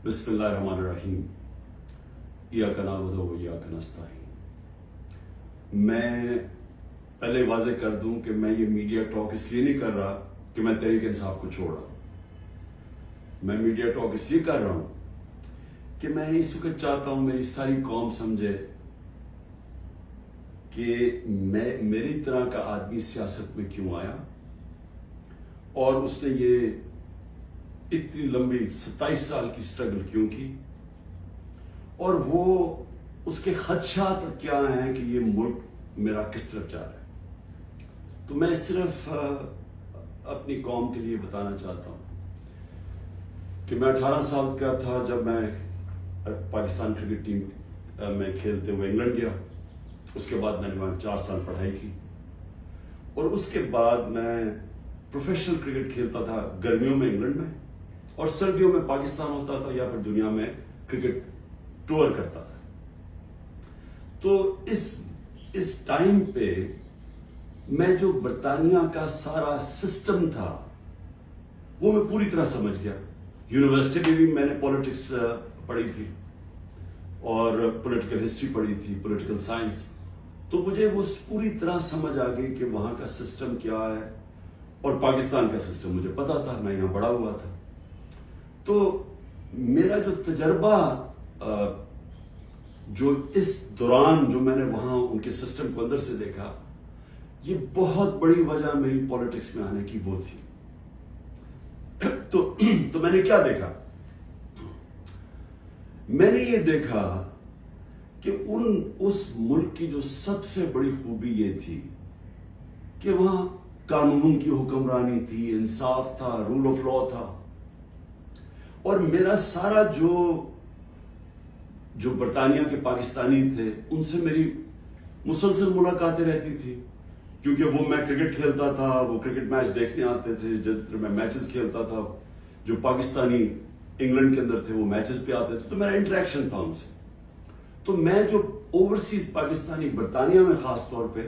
بسم اللہ الرحمن الرحیم ایاک نعبد و ایاک نستعین۔ میں پہلے واضح کر دوں کہ میں یہ میڈیا ٹاک اس لیے نہیں کر رہا کہ میں تحریک انصاف کو چھوڑ رہا ہوں۔ میں میڈیا ٹاک اس لیے کر رہا ہوں کہ میں اس وقت چاہتا ہوں میری ساری قوم سمجھے کہ میری طرح کا آدمی سیاست میں کیوں آیا اور اس نے یہ اتنی لمبی 27 سال کی سٹرگل کیوں کی، اور وہ اس کے خدشات کیا ہیں کہ یہ ملک میرا کس طرف جا رہا ہے۔ تو میں صرف اپنی قوم کے لیے بتانا چاہتا ہوں کہ میں 18 سال کا تھا جب میں پاکستان کرکٹ ٹیم میں کھیلتے ہوئے انگلینڈ گیا۔ اس کے بعد میں نے وہاں 4 سال پڑھائی کی، اور اس کے بعد میں پروفیشنل کرکٹ کھیلتا تھا گرمیوں میں انگلینڈ میں، اور سردیوں میں پاکستان ہوتا تھا یا پھر دنیا میں کرکٹ ٹور کرتا تھا۔ تو اس ٹائم پہ میں جو برطانیہ کا سارا سسٹم تھا وہ میں پوری طرح سمجھ گیا۔ یونیورسٹی میں بھی میں نے پولیٹکس پڑھی تھی اور پولیٹیکل ہسٹری پڑھی تھی، پولیٹیکل سائنس، تو مجھے وہ پوری طرح سمجھ آ گئی کہ وہاں کا سسٹم کیا ہے، اور پاکستان کا سسٹم مجھے پتا تھا، میں یہاں بڑا ہوا تھا۔ تو میرا جو تجربہ جو اس دوران جو میں نے وہاں ان کے سسٹم کو اندر سے دیکھا، یہ بہت بڑی وجہ میری پولیٹکس میں آنے کی وہ تھی۔ تو میں نے کیا دیکھا؟ میں نے یہ دیکھا کہ اس ملک کی جو سب سے بڑی خوبی یہ تھی کہ وہاں قانون کی حکمرانی تھی، انصاف تھا، رول آف لا تھا، اور میرا سارا جو برطانیہ کے پاکستانی تھے ان سے میری مسلسل ملاقاتیں رہتی تھی، کیونکہ وہ میں کرکٹ کھیلتا تھا، وہ کرکٹ میچ دیکھنے آتے تھے، جب میں میچز کھیلتا تھا جو پاکستانی انگلینڈ کے اندر تھے وہ میچز پہ آتے تھے، تو میرا انٹریکشن تھا ان سے۔ تو میں جو اوورسیز پاکستانی برطانیہ میں خاص طور پہ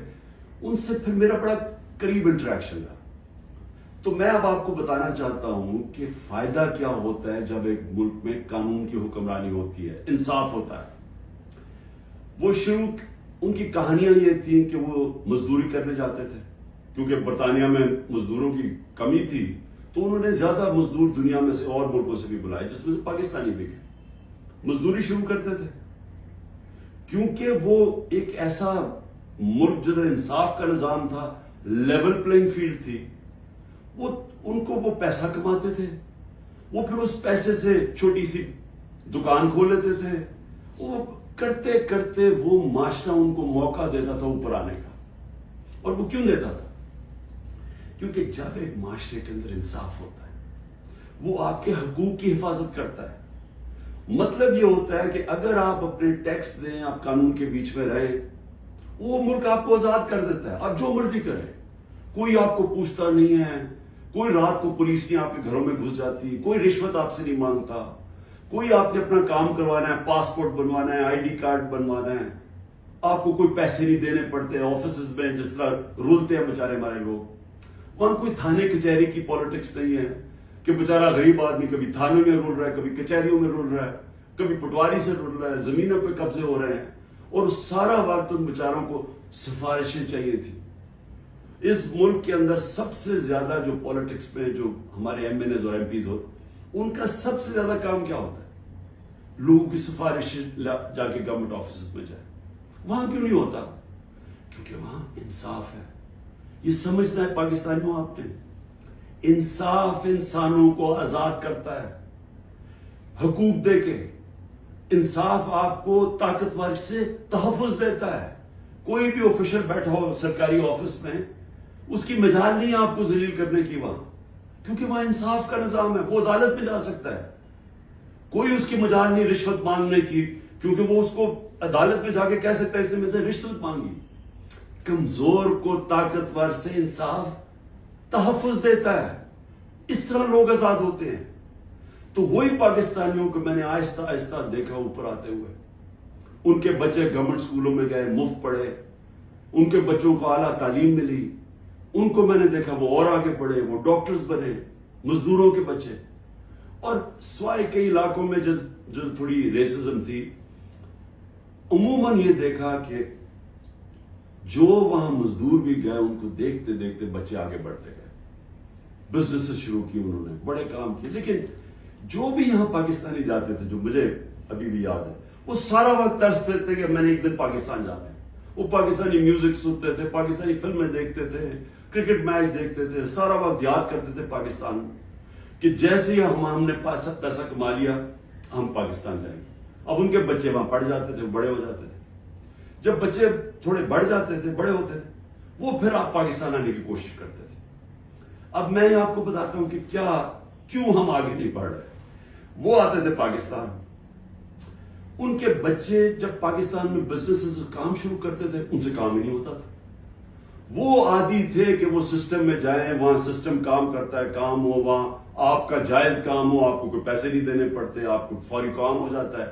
ان سے پھر میرا بڑا قریب انٹریکشن رہا۔ تو میں اب آپ کو بتانا چاہتا ہوں کہ فائدہ کیا ہوتا ہے جب ایک ملک میں قانون کی حکمرانی ہوتی ہے، انصاف ہوتا ہے۔ وہ شروع ان کی کہانیاں یہ تھیں کہ وہ مزدوری کرنے جاتے تھے، کیونکہ برطانیہ میں مزدوروں کی کمی تھی، تو انہوں نے زیادہ مزدور دنیا میں سے اور ملکوں سے بھی بلائے، جس میں سے پاکستانی بھی گئے، مزدوری شروع کرتے تھے، کیونکہ وہ ایک ایسا ملک جدھر انصاف کا نظام تھا، لیول پلینگ فیلڈ تھی، ان کو وہ پیسہ کماتے تھے، وہ پھر اس پیسے سے چھوٹی سی دکان کھول لیتے تھے، وہ کرتے کرتے وہ معاشرہ ان کو موقع دیتا تھا اوپر آنے کا۔ اور وہ کیوں دیتا تھا؟ کیونکہ جب ایک معاشرے کے اندر انصاف ہوتا ہے وہ آپ کے حقوق کی حفاظت کرتا ہے۔ مطلب یہ ہوتا ہے کہ اگر آپ اپنے ٹیکس دیں، آپ قانون کے بیچ میں رہے، وہ ملک آپ کو آزاد کر دیتا ہے، آپ جو مرضی کریں، کوئی آپ کو پوچھتا نہیں ہے، کوئی رات کو پولیس نہیں آپ کے گھروں میں گھس جاتی، کوئی رشوت آپ سے نہیں مانگتا، کوئی آپ نے اپنا کام کروانا ہے، پاسپورٹ بنوانا ہے، آئی ڈی کارڈ بنوانا ہے، آپ کو کوئی پیسے نہیں دینے پڑتے آفیسز میں جس طرح رولتے ہیں بیچارے ہمارے لوگ۔ وہاں کوئی تھانے کچہری کی پالیٹکس نہیں ہے کہ بیچارہ غریب آدمی کبھی تھانے میں رول رہا ہے، کبھی کچہریوں میں رول رہا ہے، کبھی پٹواری سے رول رہا ہے، زمینوں پہ قبضے ہو رہے ہیں، اور سارا وقت ان بیچاروں کو سفارشیں چاہیے تھی۔ اس ملک کے اندر سب سے زیادہ جو پالیٹکس میں جو ہمارے ایم این ایز اور ایم پیز ہوتے، ان کا سب سے زیادہ کام کیا ہوتا ہے؟ لوگوں کی سفارشیں جا کے گورنمنٹ آفیسز میں جائے۔ وہاں کیوں نہیں ہوتا؟ کیونکہ وہاں انصاف ہے۔ یہ سمجھنا ہے پاکستانیوں آپ نے، انصاف انسانوں کو آزاد کرتا ہے حقوق دے کے، انصاف آپ کو طاقتور سے تحفظ دیتا ہے۔ کوئی بھی آفیشر بیٹھا ہو سرکاری آفس میں، اس کی مجال نہیں آپ کو ذلیل کرنے کی وہاں، کیونکہ وہاں انصاف کا نظام ہے، وہ عدالت میں جا سکتا ہے۔ کوئی اس کی مجال نہیں رشوت مانگنے کی، کیونکہ وہ اس کو عدالت میں جا کے کہہ سکتا ہے اس نے مجھ سے رشوت مانگی۔ کمزور کو طاقتور سے انصاف تحفظ دیتا ہے، اس طرح لوگ آزاد ہوتے ہیں۔ تو وہی پاکستانیوں کو میں نے آہستہ آہستہ دیکھا اوپر آتے ہوئے، ان کے بچے گورنمنٹ سکولوں میں گئے، مفت پڑھے، ان کے بچوں کو اعلیٰ تعلیم ملی، ان کو میں نے دیکھا وہ اور آگے پڑھے، وہ ڈاکٹرز بنے، مزدوروں کے بچے۔ اور سوائے کئی علاقوں میں جو تھوڑی ریسزم تھی، عموماً یہ دیکھا کہ جو وہاں مزدور بھی گئے ان کو دیکھتے دیکھتے بچے آگے بڑھتے گئے، بزنس شروع کی انہوں نے، بڑے کام کیے. لیکن جو بھی یہاں پاکستانی جاتے تھے، جو مجھے ابھی بھی یاد ہے، وہ سارا وقت ترستے تھے کہ میں نے ایک دن پاکستان جانا ہے. وہ پاکستانی میوزک سنتے تھے، پاکستانی فلمیں دیکھتے تھے، کرکٹ میچ دیکھتے تھے، سارا وقت یاد کرتے تھے پاکستان کہ جیسے ہی ہم نے پیسہ کما لیا ہم پاکستان جائیں گے. اب ان کے بچے وہاں پڑھ جاتے تھے، بڑے ہو جاتے تھے. جب بچے تھوڑے بڑھ جاتے تھے، بڑے ہوتے تھے، وہ پھر آپ پاکستان آنے کی کوشش کرتے تھے. اب میں آپ کو بتاتا ہوں کہ کیوں ہم آگے نہیں بڑھ رہے. وہ آتے تھے پاکستان، ان کے بچے جب پاکستان میں بزنس کام شروع کرتے تھے ان سے کام ہی نہیں ہوتا تھا. وہ عادی تھے کہ وہ سسٹم میں جائیں، وہاں سسٹم کام کرتا ہے، کام ہو، وہاں آپ کا جائز کام ہو، آپ کو کوئی پیسے نہیں دینے پڑتے، آپ کو فوری کام ہو جاتا ہے،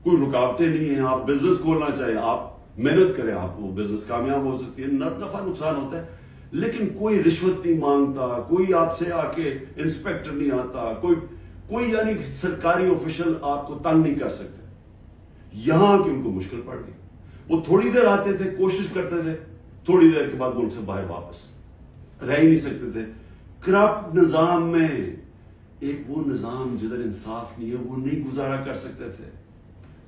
کوئی رکاوٹیں نہیں ہیں. آپ بزنس کھولنا چاہیں، آپ محنت کریں، آپ وہ بزنس کامیاب ہو سکتی ہے. نفع نقصان ہوتا ہے لیکن کوئی رشوت نہیں مانگتا، کوئی آپ سے آ کے انسپیکٹر نہیں آتا، کوئی یعنی سرکاری آفیشل آپ کو تنگ نہیں کر سکتے. یہاں کی ان کو مشکل پڑ گئی. وہ تھوڑی دیر آتے تھے، کوشش کرتے تھے، تھوڑی دیر کے بعد ملک سے باہر واپس رہ ہی نہیں سکتے تھے. کرپٹ نظام میں ایک وہ نظام جدھر انصاف نہیں ہے، وہ نہیں گزارا کر سکتے تھے.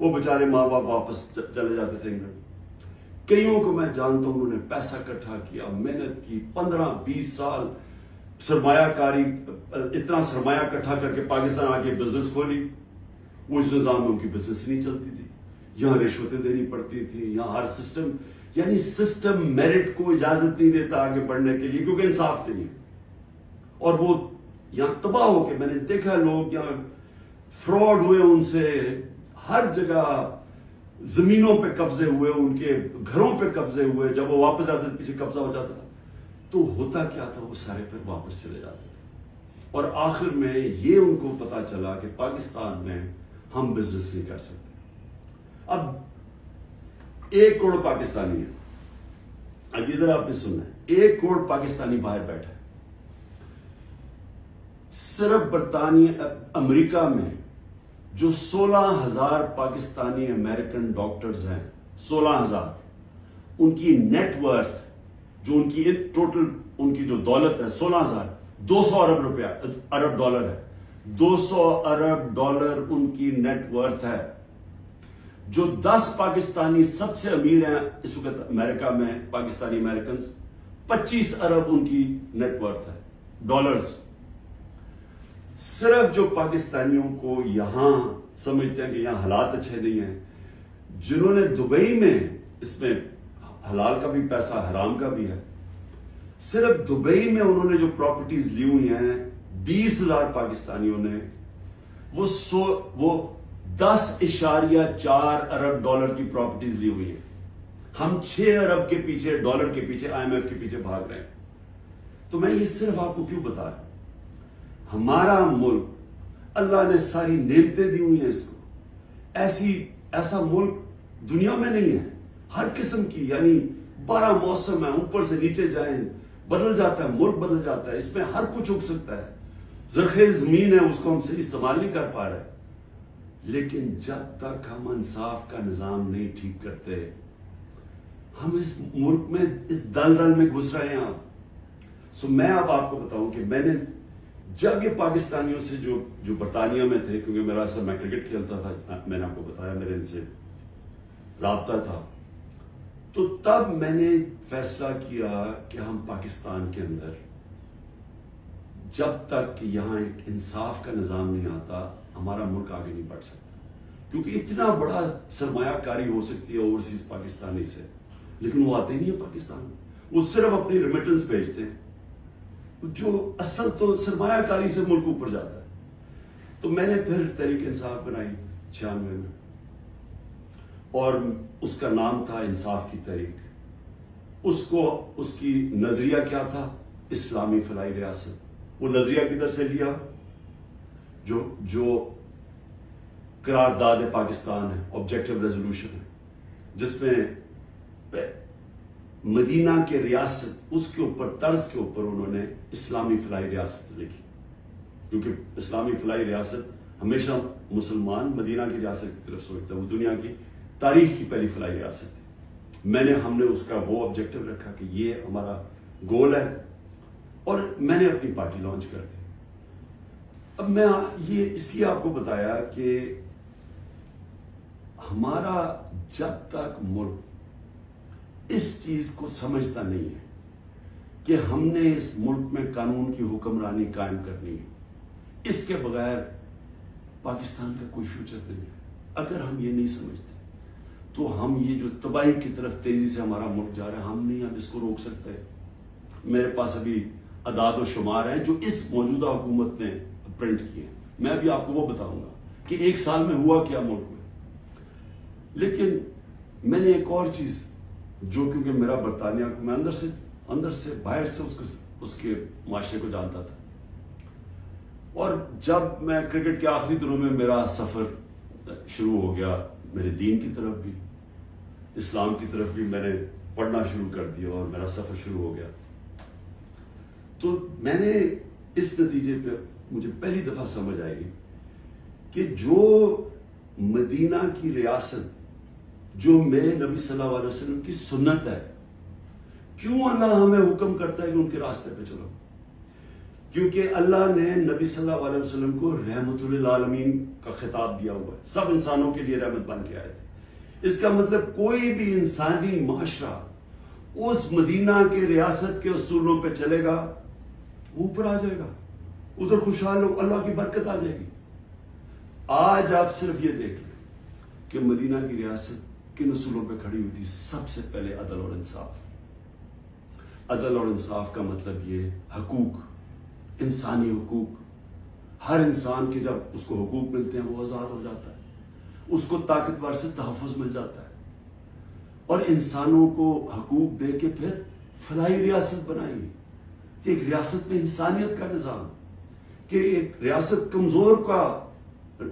وہ بیچارے ماں باپ واپس چلے جاتے تھے انگلینڈ. کئیوں کو میں جانتا ہوں انہوں نے پیسہ اکٹھا کیا، محنت کی، 15-20 سال سرمایہ کاری، اتنا سرمایہ اکٹھا کر کے پاکستان آ کے بزنس کھولی. وہ اس نظام میں ان کی بزنس نہیں چلتی تھی، یہاں رشوتیں دینی پڑتی تھی، یہاں ہر سسٹم یعنی سسٹم میرٹ کو اجازت نہیں دیتا آگے بڑھنے کے لیے کیونکہ انصاف نہیں ہے. اور وہ یہاں تباہ ہو کے میں نے دیکھا لوگ یہاں فراڈ ہوئے، ان سے ہر جگہ زمینوں پہ قبضے ہوئے، ان کے گھروں پہ قبضے ہوئے. جب وہ واپس آتے تھے پیچھے قبضہ ہو جاتا تھا. تو ہوتا کیا تھا، وہ سارے پھر واپس چلے جاتے تھے. اور آخر میں یہ ان کو پتا چلا کہ پاکستان میں ہم بزنس نہیں کر سکتے. اب 1 کروڑ پاکستانی ہے. اب یہ ذرا آپ نے سننا ہے، 1 کروڑ پاکستانی باہر بیٹھا ہے. صرف برطانیہ امریکہ میں جو 16,000 پاکستانی امریکن ڈاکٹرز ہیں، 16,000، ان کی نیٹ ورتھ، جو ان کی ٹوٹل ان کی جو دولت ہے 16,000، 200 ارب روپیہ ارب ڈالر ہے. 200 ارب ڈالر ان کی نیٹ ورتھ ہے. جو 10 پاکستانی سب سے امیر ہیں اس وقت امریکہ میں، پاکستانی امریکنز، 25 ارب ان کی نیٹ ورتھ ہے ڈالرز. صرف جو پاکستانیوں کو یہاں سمجھتے ہیں کہ یہاں حالات اچھے نہیں ہیں، جنہوں نے دبئی میں، اس میں حلال کا بھی پیسہ حرام کا بھی ہے، صرف دبئی میں انہوں نے جو پراپرٹیز لی ہوئی ہیں 20,000 پاکستانیوں نے، وہ 10.4 ارب ڈالر کی پراپرٹیز لی ہوئی ہیں. ہم 6 ارب کے پیچھے، ڈالر کے پیچھے، IMF کے پیچھے بھاگ رہے ہیں. تو میں یہ صرف آپ کو کیوں بتا رہا ہوں، ہمارا ملک اللہ نے ساری نعمتیں دی ہوئی ہیں اس کو. ایسا ملک دنیا میں نہیں ہے. ہر قسم کی یعنی 12 موسم ہے، اوپر سے نیچے جائیں بدل جاتا ہے، ملک بدل جاتا ہے، اس میں ہر کچھ اگ سکتا ہے. زرخیز زمین ہے، اس کو ہم صحیح استعمال نہیں کر پا رہے. لیکن جب تک ہم انصاف کا نظام نہیں ٹھیک کرتے، ہم اس ملک میں اس دلدل میں گھس رہے ہیں. میں اب آپ کو بتاؤں کہ میں نے جب یہ پاکستانیوں سے جو برطانیہ میں تھے، کیونکہ میرا اصل میں کرکٹ کھیلتا تھا، میں نے آپ کو بتایا میرے ان سے رابطہ تھا، تو تب میں نے فیصلہ کیا کہ ہم پاکستان کے اندر جب تک کہ یہاں ایک انصاف کا نظام نہیں آتا، ہمارا ملک آگے نہیں بڑھ سکتا. کیونکہ اتنا بڑا سرمایہ کاری ہو سکتی ہے اوورسیز پاکستانی سے، لیکن وہ آتے نہیں ہیں پاکستان میں. وہ صرف اپنی ریمیٹنس بھیجتے ہیں، جو اصل تو سرمایہ کاری سے ملک اوپر جاتا ہے. تو میں نے پھر تحریک انصاف بنائی 96 میں، اور اس کا نام تھا انصاف کی تحریک. اس کی نظریہ کیا تھا؟ اسلامی فلاحی ریاست. وہ نظریہ کدھر سے لیا؟ جو قرارداد پاکستان ہے، آبجیکٹو ریزولوشن ہے، جس میں مدینہ کے ریاست، اس کے اوپر طرز کے اوپر انہوں نے اسلامی فلاحی ریاست لکھی. کیونکہ اسلامی فلاحی ریاست ہمیشہ مسلمان مدینہ کی ریاست کی طرف سوچتا ہے، وہ دنیا کی تاریخ کی پہلی فلاحی ریاست ہے۔ ہم نے اس کا وہ آبجیکٹو رکھا کہ یہ ہمارا گول ہے، اور میں نے اپنی پارٹی لانچ کر دی۔ اب میں یہ اس لیے آپ کو بتایا کہ ہمارا جب تک ملک اس چیز کو سمجھتا نہیں ہے کہ ہم نے اس ملک میں قانون کی حکمرانی قائم کرنی ہے، اس کے بغیر پاکستان کا کوئی فیوچر نہیں ہے۔ اگر ہم یہ نہیں سمجھتے تو ہم یہ جو تباہی کی طرف تیزی سے ہمارا ملک جا رہا ہے، ہم نہیں اب اس کو روک سکتے۔ میرے پاس ابھی اعداد و شمار ہیں جو اس موجودہ حکومت نے پرنٹ کیے ہیں، میں ابھی آپ کو وہ بتاؤں گا کہ ایک سال میں ہوا کیا ملک میں۔ لیکن میں نے ایک اور چیز جو کیونکہ میرا برطانیہ کو میں اندر سے باہر سے اس کے معاشرے کو جانتا تھا، اور جب میں کرکٹ کے آخری دنوں میں میرا سفر شروع ہو گیا، میرے دین کی طرف بھی اسلام کی طرف بھی میں نے پڑھنا شروع کر دیا اور میرا سفر شروع ہو گیا، تو میں نے اس نتیجے پہ مجھے پہلی دفعہ سمجھ آئی کہ جو مدینہ کی ریاست جو میرے نبی صلی اللہ علیہ وسلم کی سنت ہے، کیوں اللہ ہمیں حکم کرتا ہے کہ ان کے راستے پہ چلو؟ کیونکہ اللہ نے نبی صلی اللہ علیہ وسلم کو رحمت للعالمین کا خطاب دیا ہوا ہے، سب انسانوں کے لیے رحمت بن کے آئے تھے۔ اس کا مطلب کوئی بھی انسانی معاشرہ اس مدینہ کے ریاست کے اصولوں پہ چلے گا، اوپر آ جائے گا، ادھر خوشحال ہو، اللہ کی برکت آ جائے گی۔ آج آپ صرف یہ دیکھ لیں کہ مدینہ کی ریاست کن اصولوں پہ کھڑی ہوئی تھی؟ سب سے پہلے عدل اور انصاف۔ عدل اور انصاف کا مطلب یہ حقوق، انسانی حقوق، ہر انسان کے جب اس کو حقوق ملتے ہیں وہ آزاد ہو جاتا ہے، اس کو طاقتور سے تحفظ مل جاتا ہے، اور انسانوں کو حقوق دے کے پھر فلاحی ریاست بنائی کہ ایک ریاست میں انسانیت کا نظام، کہ ایک ریاست کمزور کا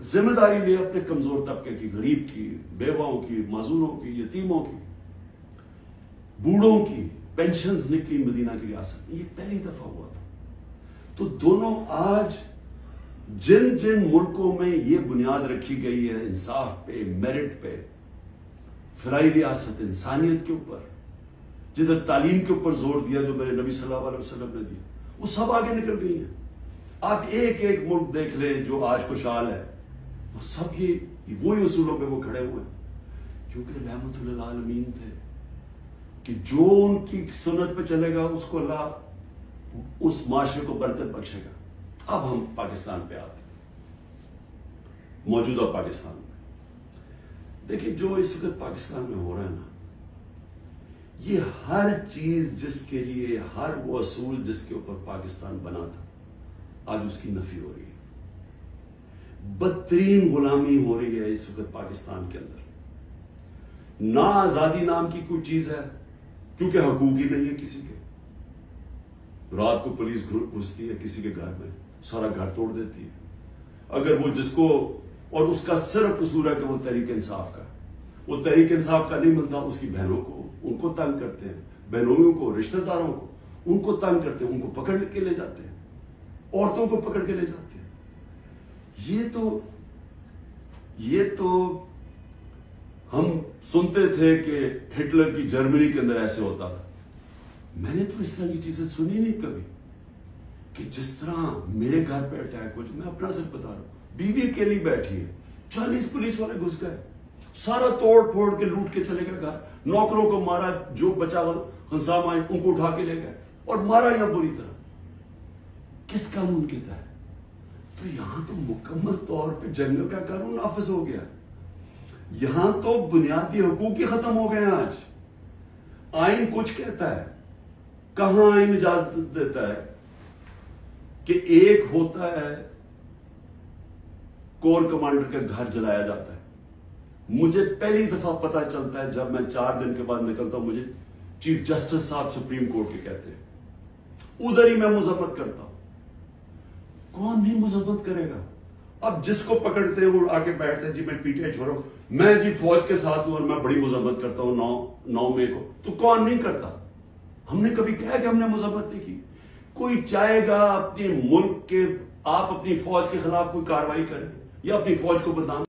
ذمہ داری لے اپنے کمزور طبقے کی، غریب کی، بیواؤں کی، معذوروں کی، یتیموں کی، بوڑھوں کی پینشنز نکلی مدینہ کی ریاست میں، یہ پہلی دفعہ ہوا تھا۔ تو دونوں آج جن ملکوں میں یہ بنیاد رکھی گئی ہے انصاف پہ، میرٹ پہ، فلاحی ریاست، انسانیت کے اوپر، جدھر تعلیم کے اوپر زور دیا جو میرے نبی صلی اللہ علیہ وسلم نے دیا، وہ سب آگے نکل گئی ہیں۔ آپ ایک ملک دیکھ لیں جو آج خوشحال ہے، وہ سب یہ وہی اصولوں پہ وہ کھڑے ہوئے ہیں، کیونکہ رحمت للعالمین تھے کہ جو ان کی سنت پہ چلے گا اس کو اللہ اس معاشرے کو برکت بخشے گا۔ اب ہم پاکستان پہ آتے ہیں، موجودہ پاکستان میں دیکھیں جو اس وقت پاکستان میں ہو رہا ہے نا، یہ ہر چیز جس کے لیے، ہر وہ اصول جس کے اوپر پاکستان بنا تھا، آج اس کی نفی ہو رہی ہے۔ بدترین غلامی ہو رہی ہے اس وقت پاکستان کے اندر۔ نہ آزادی نام کی کوئی چیز ہے، کیونکہ حقوق ہی نہیں ہے کسی کے۔ رات کو پولیس گھستی ہے کسی کے گھر میں، سارا گھر توڑ دیتی ہے، اگر وہ جس کو، اور اس کا صرف قصور ہے کہ وہ تحریک انصاف کا، وہ تحریک انصاف کا نہیں ملتا، اس کی بہنوں کو، ان کو تنگ کرتے ہیں، بہنوئیوں کو، رشتہ داروں کو، ان کو تنگ کرتے ہیں، ان کو پکڑ کے لے جاتے ہیں، عورتوں کو پکڑ کے لے جاتے ہیں۔ یہ تو ہم سنتے تھے کہ ہٹلر کی جرمنی کے اندر ایسے ہوتا تھا، میں نے تو اس طرح کی چیزیں سنی نہیں کبھی، کہ جس طرح میرے گھر پہ اٹیک ہو، میں اپنا صرف بتا رہا ہوں، بیوی اکیلی بیٹھی ہے، 40 پولیس والے گھس گئے، سارا توڑ پھوڑ کے لوٹ کے چلے گئے گھر، نوکروں کو مارا، جو بچا ہنسام آئے ان کو اٹھا کے لے گئے اور مارا یا بری طرح۔ کس قانون کے تحت؟ تو یہاں تو مکمل طور پہ جنگل کا قانون نافذ ہو گیا، یہاں تو بنیادی حقوق ہی ختم ہو گئے ہیں۔ آج آئین کچھ کہتا ہے، کہاں آئین اجازت دیتا ہے کہ ایک ہوتا ہے کور کمانڈر کا گھر جلایا جاتا ہے۔ مجھے پہلی دفعہ پتا چلتا ہے جب میں 4 دن کے بعد نکلتا ہوں، مجھے چیف جسٹس صاحب سپریم کورٹ کے کہتے ہیں، ادھر ہی میں مذمت کرتا ہوں۔ کون نہیں مذمت کرے گا؟ اب جس کو پکڑتے ہیں وہ آگے بیٹھتے ہیں، جی میں پی ٹی آئی چھوڑو، میں جی فوج کے ساتھ ہوں اور میں بڑی مذمت کرتا ہوں 9 مئی کو، تو کون نہیں کرتا؟ ہم نے کبھی کہا کہ ہم نے مذمت نہیں کی؟ کوئی چاہے گا اپنے ملک کے آپ اپنی فوج کے خلاف کوئی کاروائی کریں یا اپنی فوج کو بدنام